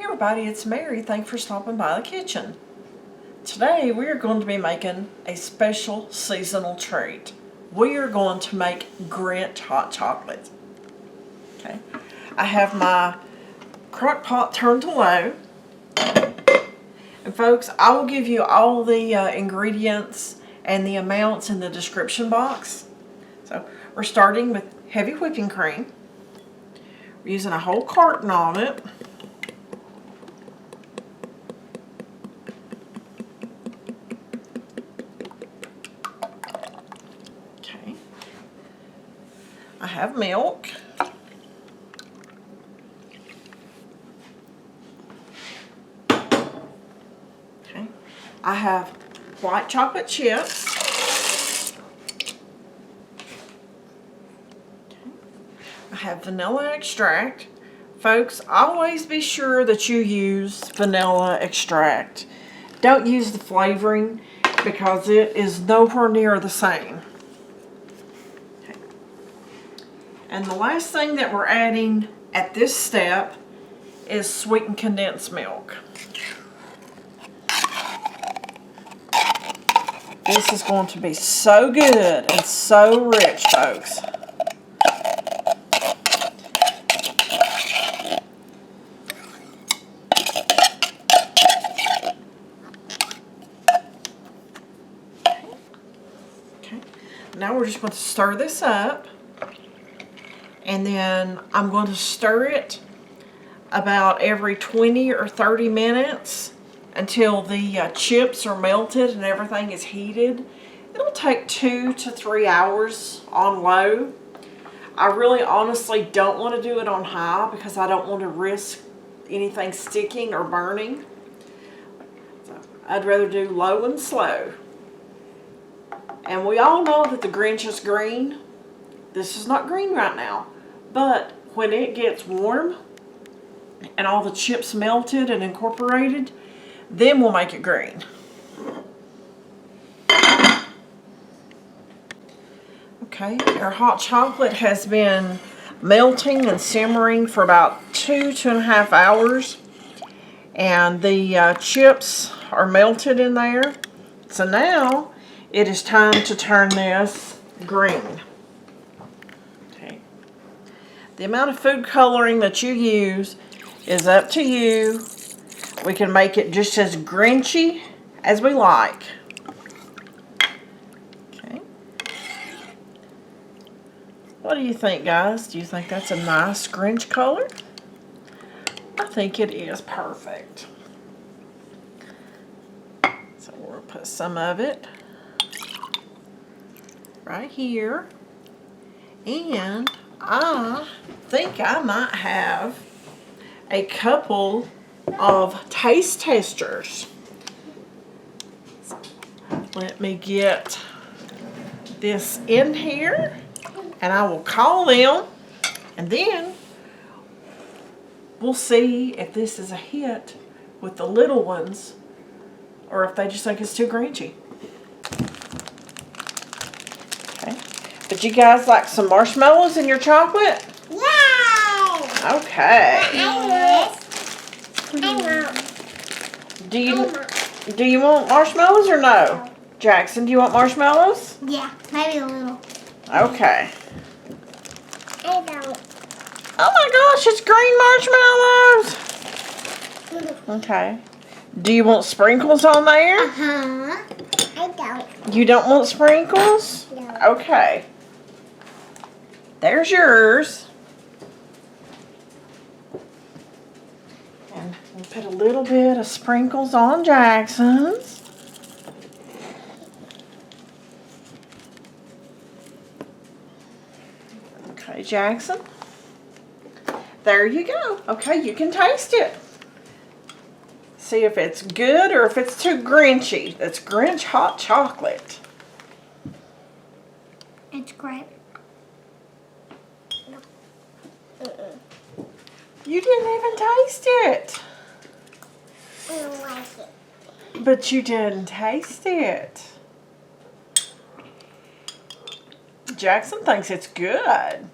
everybody, it's Mary. Thanks for stopping by the kitchen. Today we are going to be making a special seasonal treat. We are going to make Grinch hot chocolate. Okay, I have my Crockpot turned to low. And folks, I will give you all the ingredients and the amounts in the description box. So we're starting with heavy whipping cream. We're using a whole carton of it. Okay. I have milk. Okay. I have white chocolate chips. I have vanilla extract. Folks, always be sure that you use vanilla extract. Don't use the flavoring because it is nowhere near the same. Okay. And the last thing that we're adding at this step is sweetened condensed milk. This is going to be so good and so rich, folks. Now we're just going to stir this up, and then I'm going to stir it about every 20 or 30 minutes until the chips are melted and everything is heated. It'll take 2 to 3 hours on low. I really honestly don't want to do it on high because I don't want to risk anything sticking or burning. So I'd rather do low and slow. And we all know that the Grinch is green. This is not green right now. But when it gets warm and all the chips melted and incorporated, then we'll make it green. Okay, our hot chocolate has been melting and simmering for about 2.5 hours. And the chips are melted in there. So now it is time to turn this green. Okay. The amount of food coloring that you use is up to you. We can make it just as Grinchy as we like. Okay. What do you think, guys? Do you think that's a nice Grinch color? I think it is perfect. So we'll put some of it right here, and I think I might have a couple of taste testers. Let me get this in here and I will call them, and then we'll see if this is a hit with the little ones or if they just think it's too Grinchy. But you guys like some marshmallows in your chocolate? Yeah! Okay. Do you want marshmallows or no? Jackson, do you want marshmallows? Yeah, maybe a little. Okay. I don't. Oh my gosh, it's green marshmallows! Okay. Do you want sprinkles on there? Uh-huh. I don't. You don't want sprinkles? No. Okay. There's yours. And we'll put a little bit of sprinkles on Jackson's. Okay, Jackson. There you go. Okay, you can taste it. See if it's good or if it's too Grinchy. That's Grinch hot chocolate. It's great. You didn't even taste it. I don't like it. But you didn't taste it. Jackson thinks it's good.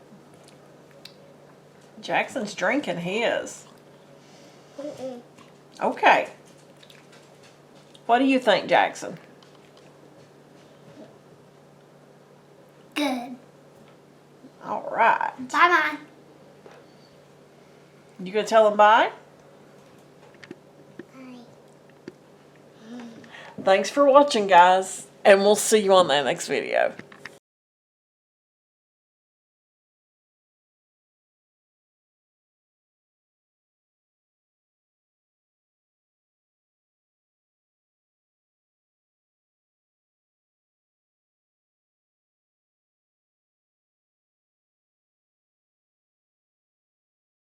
Jackson's drinking his. Mm-mm. Okay. What do you think, Jackson? Good. All right. Bye-bye. You gonna tell them bye? Bye. Thanks for watching, guys, and we'll see you on the next video.